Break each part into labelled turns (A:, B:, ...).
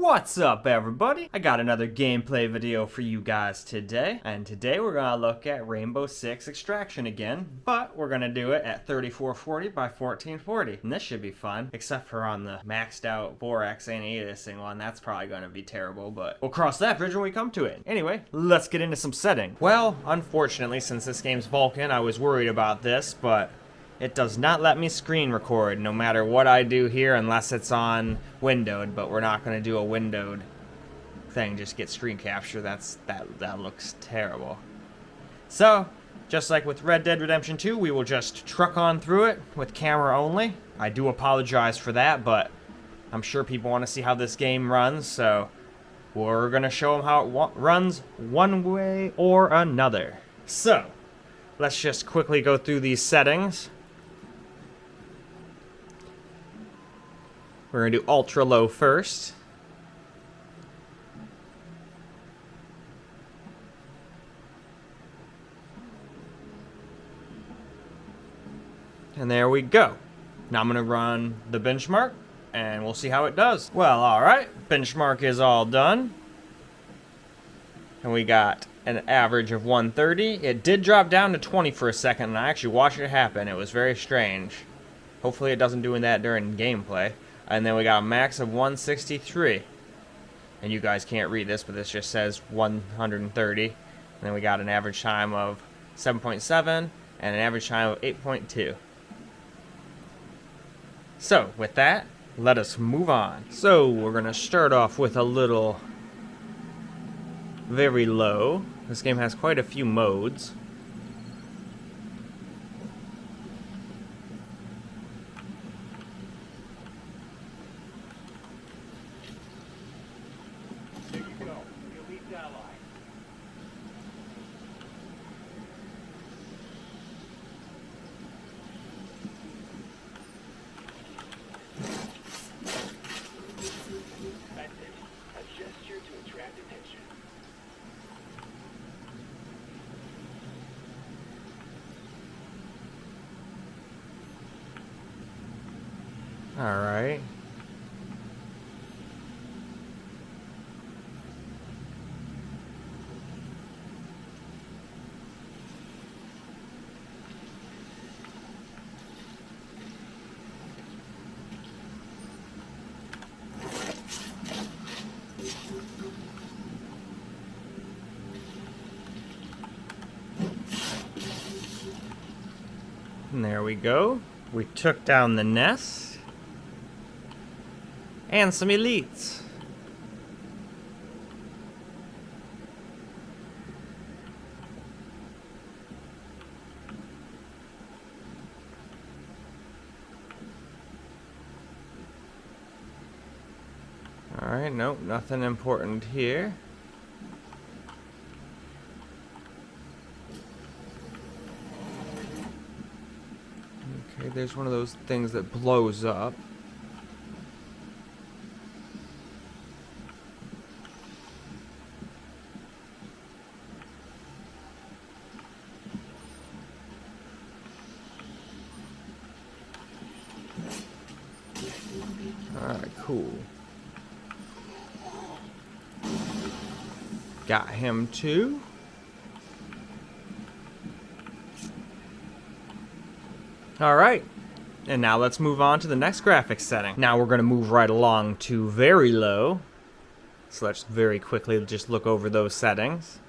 A: What's up, everybody? I got another gameplay video for you guys today, and today we're gonna look at Rainbow Six Extraction again, but we're gonna do it at 3440 by 1440, and this should be fun, except for on the maxed out 4x anti-aliasing one. That's probably gonna be terrible, but we'll cross that bridge when we come to it. Anyway, let's get into some setting. Well, unfortunately, since this game's Vulkan, I was worried about this, but it does not let me screen record no matter what I do here unless it's on windowed, but we're not going to do a windowed thing, just get screen capture. That looks terrible. So, just like with Red Dead Redemption 2, we will just truck on through it with camera only. I do apologize for that, but I'm sure people want to see how this game runs, so we're going to show them how it runs one way or another. So, let's just quickly go through these settings. We're going to do ultra low first. And there we go. Now I'm going to run the benchmark and we'll see how it does. Well, alright. Benchmark is all done. And we got an average of 130. It did drop down to 20 for a second, and I actually watched it happen. It was very strange. Hopefully it doesn't do that during gameplay. And then we got a max of 163. And you guys can't read this, but this just says 130. And then we got an average time of 7.7 and an average time of 8.2. So, with that, let us move on. So, we're going to start off with a little very low. This game has quite a few modes. Alright. And there we go. We took down the nest. And some elites. Alright, nope, nothing important here. Okay, there's one of those things that blows up. Alright, cool. Got him too. Alright. And now let's move on to the next graphics setting. Now we're going to move right along to very low. So let's very quickly just look over those settings.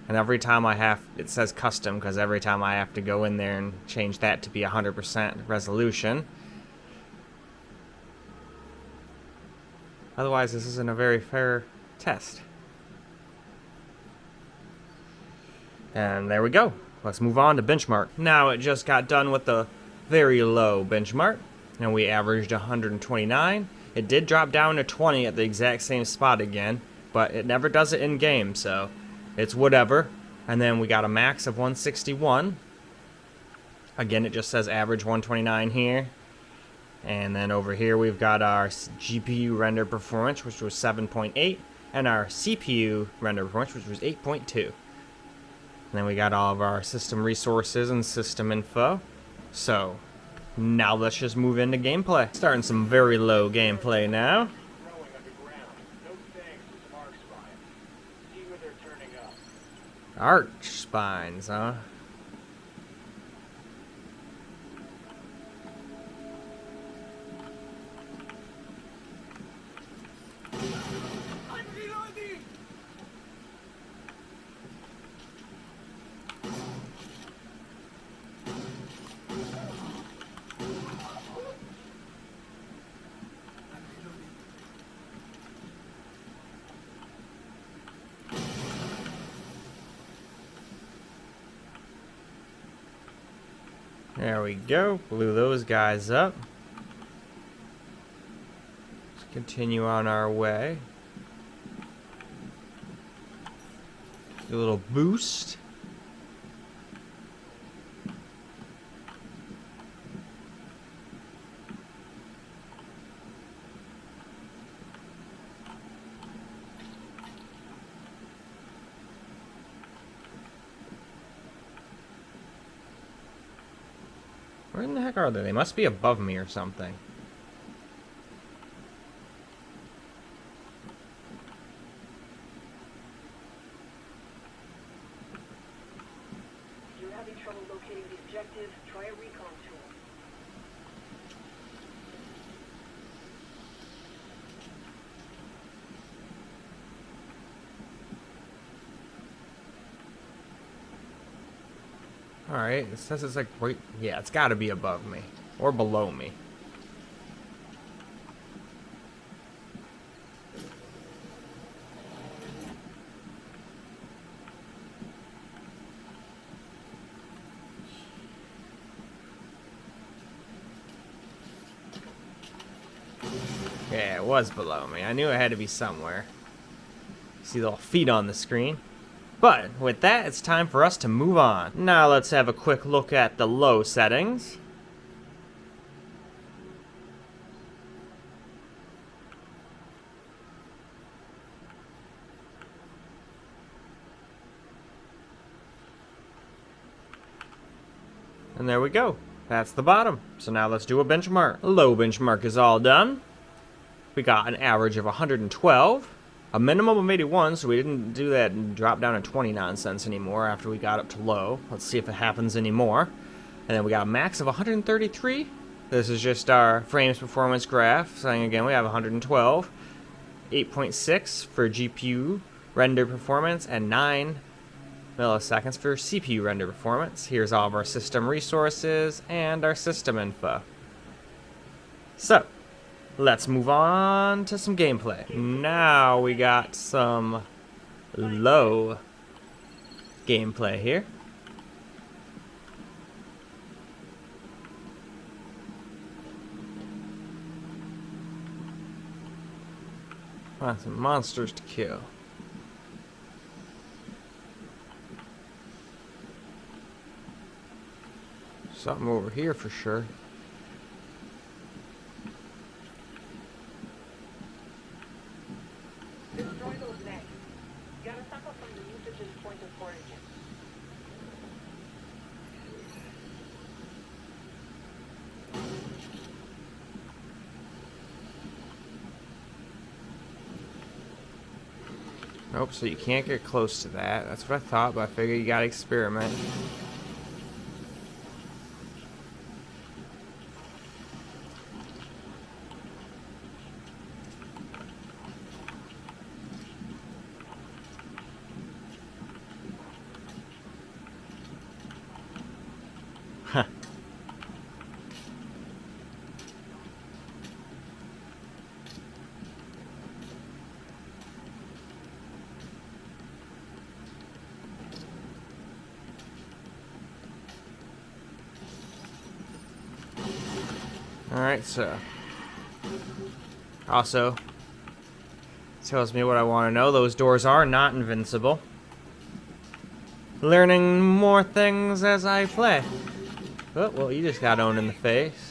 A: And every time it says custom, because every time I have to go in there and change that to be 100% resolution. Otherwise, this isn't a very fair test. And there we go. Let's move on to benchmark. Now it just got done with the very low benchmark, and we averaged 129. It did drop down to 20 at the exact same spot again, but it never does it in game, so it's whatever. And then we got a max of 161. Again, it just says average 129 here. And then over here we've got our GPU render performance, which was 7.8, and our CPU render performance, which was 8.2. And then we got all of our system resources and system info. So, Now let's just move into gameplay. Starting some very low gameplay now. Arch spines, huh? There we go. Blew those guys up. Let's continue on our way. Do a little boost. Where in the heck are they? They must be above me or something.
B: If you're having trouble locating the objective, try a recon tool.
A: Alright, it says it's like right... Yeah, it's gotta be above me. Or below me. Yeah, it was below me. I knew it had to be somewhere. See the little feet on the screen. But with that, it's time for us to move on. Now let's have a quick look at the low settings. And there we go. That's the bottom. So now let's do a benchmark. Low benchmark is all done. We got an average of 112. A minimum of 81, so we didn't do that and drop down to 20 nonsense anymore after we got up to low. Let's see if it happens anymore. And then we got a max of 133. This is just our frames performance graph, saying again we have 112. 8.6 for GPU render performance, and 9 milliseconds for CPU render performance. Here's all of our system resources and our system info. So, let's move on to some gameplay. Now we got some low gameplay here. Find some monsters to kill. Something over here for sure.
B: Destroy those next. You gotta stop up from the usage's point of origin.
A: Nope, so you can't get close to that. That's what I thought, but I figured you gotta experiment. Huh. Alright, so also tells me what I want to know. Those doors are not invincible. Learning more things as I play. Oh, well, you just got owned in the face.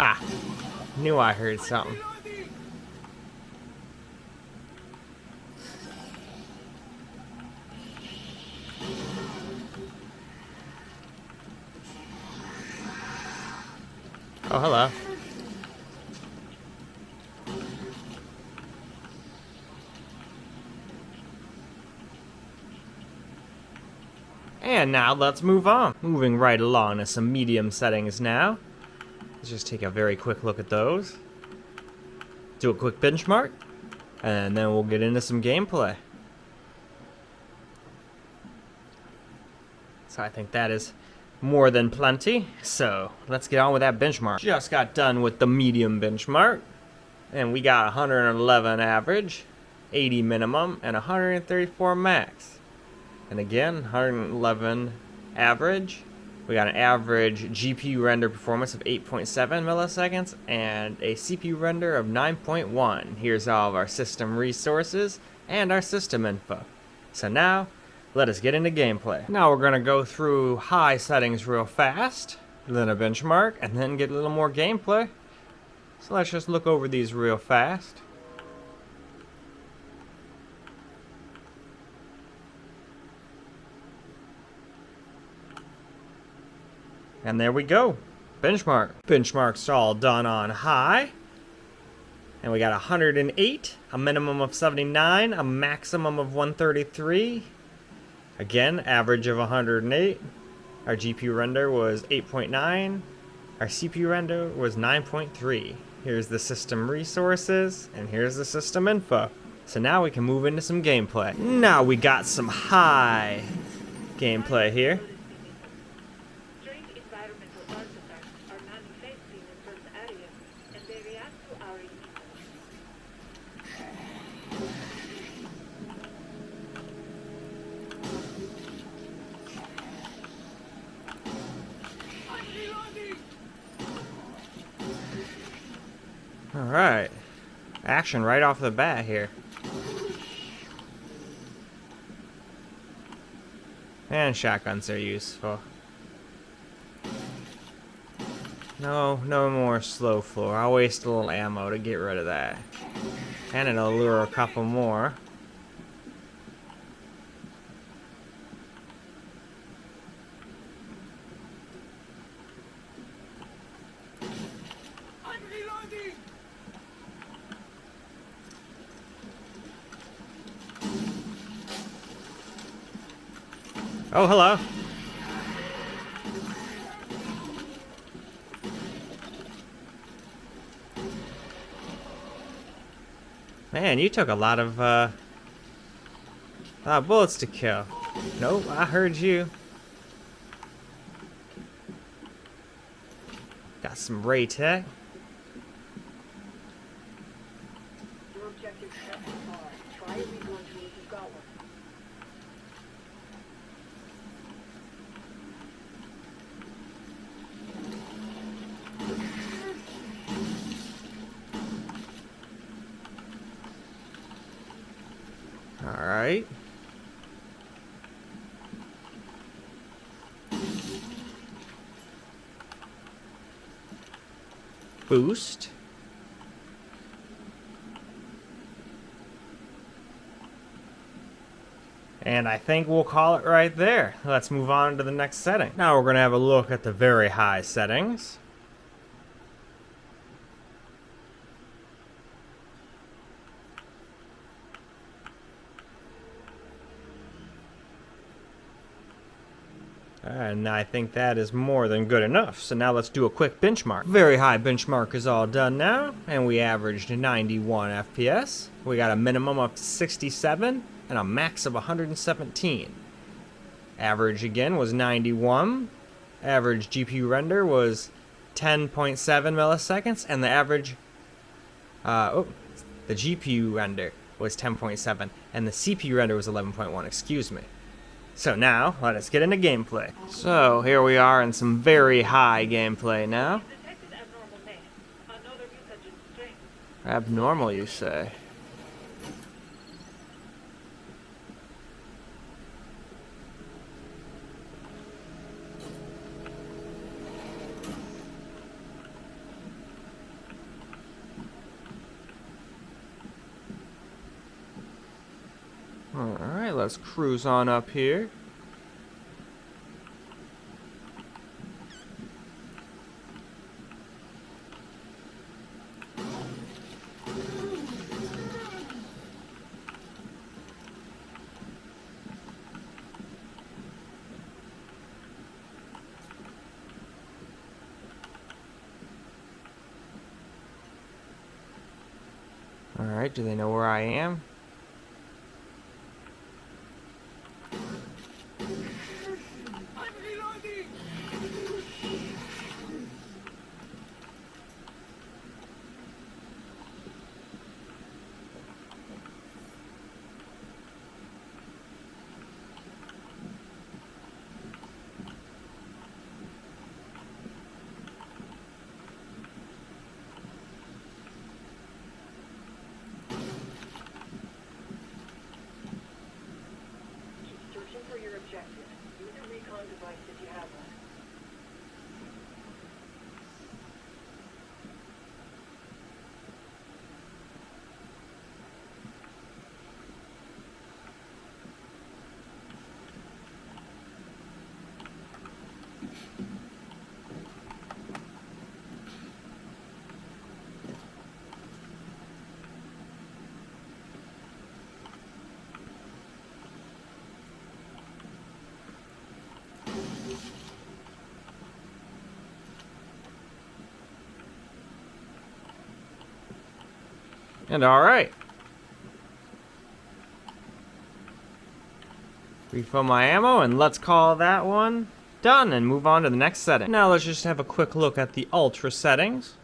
A: Ah, knew I heard something. Oh, hello. And now let's move on. Moving right along to some medium settings now. Let's just take a very quick look at those. Do a quick benchmark, and then we'll get into some gameplay. So I think that is more than plenty. So let's get on with that benchmark. Just got done with the medium benchmark, and we got 111 average, 80 minimum, and 134 max. And again, 111 average. We got an average GPU render performance of 8.7 milliseconds and a CPU render of 9.1. Here's all of our system resources and our system info. So now, let us get into gameplay. Now we're going to go through high settings real fast, then a benchmark, and then get a little more gameplay. So let's just look over these real fast. And there we go. Benchmark. Benchmark's all done on high. And we got 108, a minimum of 79, a maximum of 133. Again, average of 108. Our GPU render was 8.9. Our CPU render was 9.3. Here's the system resources, and here's the system info. So now we can move into some gameplay. Now we got some high gameplay here.
B: Strange environmental artifacts are manifesting in certain areas, and they react to our images.
A: Alright. Action right off the bat here. And shotguns are useful. No more slow floor. I'll waste a little ammo to get rid of that. And it'll lure a couple more. Oh, hello. Man, you took a lot of bullets to kill. Nope, I heard you. Got some ray tech.
B: Your objectives have been hard. Try every one to if you've got one.
A: Alright. Boost. And I think we'll call it right there. Let's move on to the next setting. Now we're going to have a look at the very high settings. And I think that is more than good enough. So now let's do a quick benchmark. Very high benchmark is all done now, and we averaged 91 FPS. We got a minimum of 67 and a max of 117. Average again was 91. Average GPU render was 10.7 milliseconds, and the average the GPU render was 10.7 and the CPU render was 11.1, excuse me. So now, let us get into gameplay. So, here we are in some very high gameplay now.
B: Detected abnormal name. Another mutagen string.
A: Abnormal, you say? let's cruise on up here. Alright, do they know where I am?
B: For your objective, use a recon device if you have one.
A: And alright. Refill my ammo, and let's call that one done and move on to the next setting. Now let's just have a quick look at the ultra settings.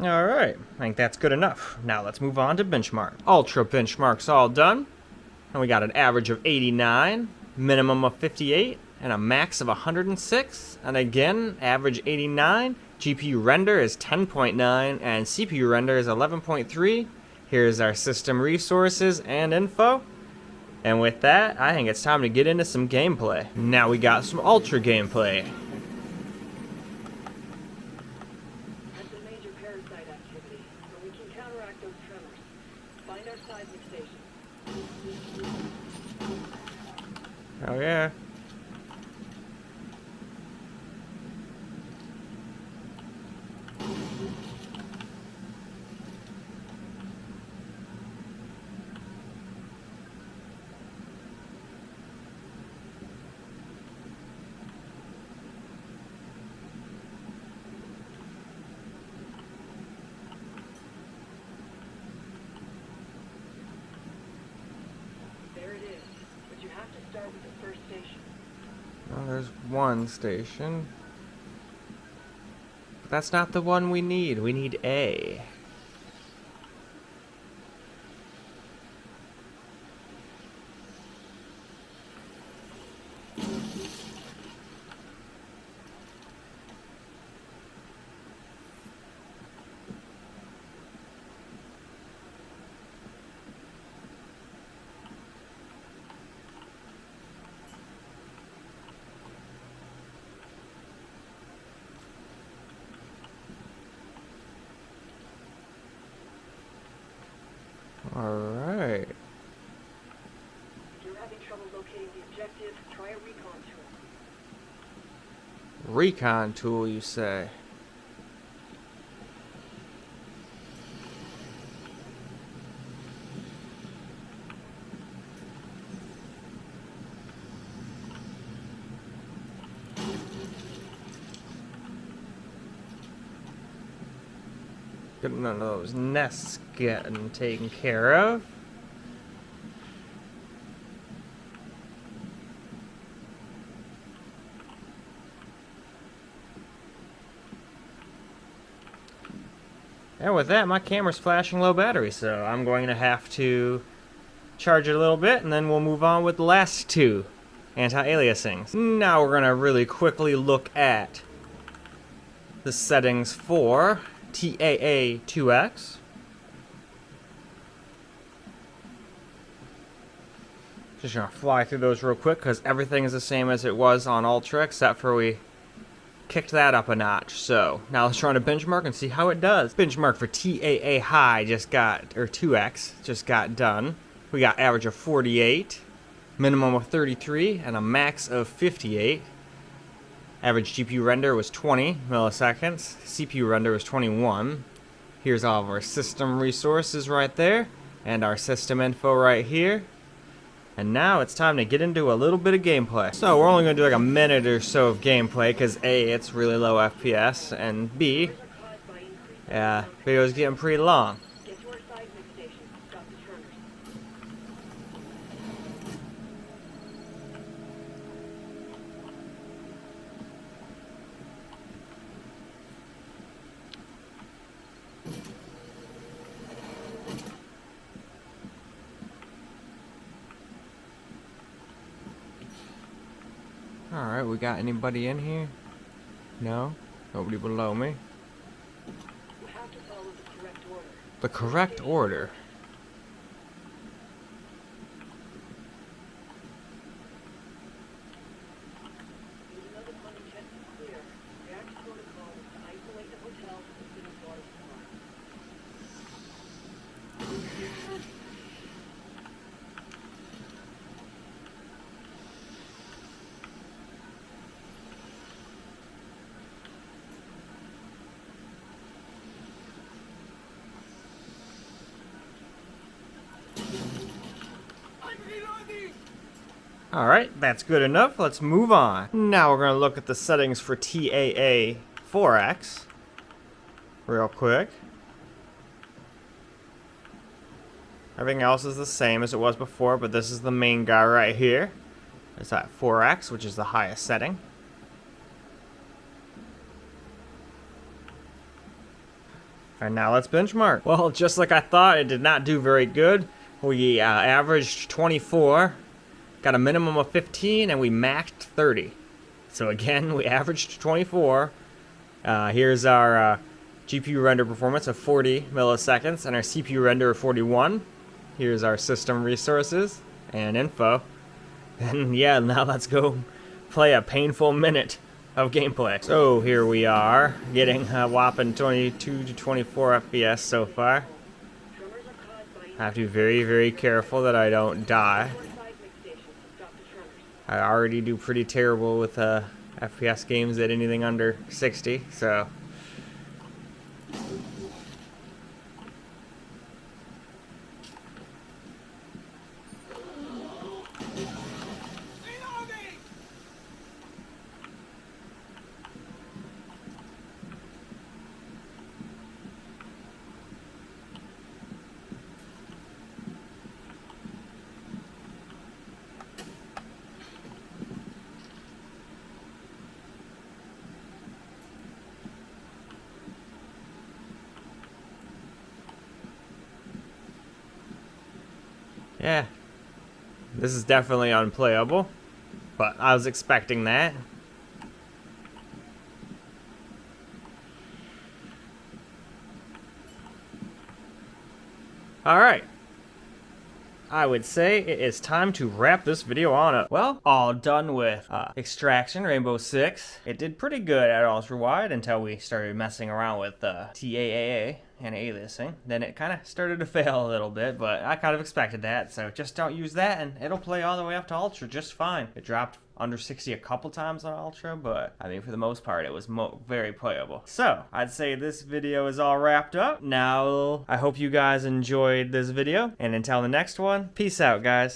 A: Alright, I think that's good enough. Now let's move on to benchmark. Ultra benchmark's all done. And we got an average of 89, minimum of 58, and a max of 106. And again, average 89. GPU render is 10.9, and CPU render is 11.3. Here's our system resources and info. And with that, I think it's time to get into some gameplay. Now we got some ultra gameplay.
B: That's a major parasite activity, but we can counteract those tremors. Find our seismic station.
A: Oh yeah.
B: There it is, but you have to start with the first station.
A: Well, there's one station. But that's not the one we need. We need A. Alright.
B: If you're having trouble locating the objective, try a recon tool.
A: Recon tool, you say? Get none of those nests getting taken care of. And with that, my camera's flashing low battery, so I'm going to have to charge it a little bit, and then we'll move on with the last two anti-aliasings. Now we're going to really quickly look at the settings for TAA2X. Just gonna fly through those real quick because everything is the same as it was on Ultra, except for we kicked that up a notch. So now let's run a benchmark and see how it does. Benchmark for TAA high just got, or 2X just got done. We got average of 48, minimum of 33, and a max of 58. Average GPU render was 20 milliseconds. CPU render was 21. Here's all of our system resources right there, and our system info right here. And now it's time to get into a little bit of gameplay. So we're only going to do like a minute or so of gameplay because A, it's really low FPS, and B, video's getting pretty long.
B: Get to our seismic station. Stop the tremors.
A: Alright, we got anybody in here? No? Nobody below me.
B: You have to follow the correct order.
A: The correct order.
B: Even though the plumbing test is clear, reactor protocol is to isolate the hotel from the city's water supply.
A: Alright, that's good enough. Let's move on. Now we're going to look at the settings for TAA 4X real quick. Everything else is the same as it was before, but this is the main guy right here. It's at 4X, which is the highest setting. And now let's benchmark. Well, just like I thought, it did not do very good. We averaged 24. Got a minimum of 15, and we maxed 30. So again, we averaged 24. Here's our GPU render performance of 40 milliseconds, and our CPU render of 41. Here's our system resources and info. And yeah, now let's go play a painful minute of gameplay. So here we are, getting a whopping 22 to 24 FPS so far.
B: Tremors are caused by
A: I have to be very, very careful that I don't die.
B: seismic station to stop the tremors.
A: I already do pretty terrible with FPS games at anything under 60, so. Yeah, this is definitely unplayable, but I was expecting that. Alright, I would say it is time to wrap this video on up. Well, all done with Extraction Rainbow Six. It did pretty good at ultra wide until we started messing around with TAA and aliasing. Then it kind of started to fail a little bit, but I kind of expected that. So just don't use that and it'll play all the way up to ultra just fine. It dropped under 60 a couple times on ultra, but I mean for the most part it was very playable. So I'd say this video is all wrapped up. Now I hope you guys enjoyed this video, and until the next one, peace out guys.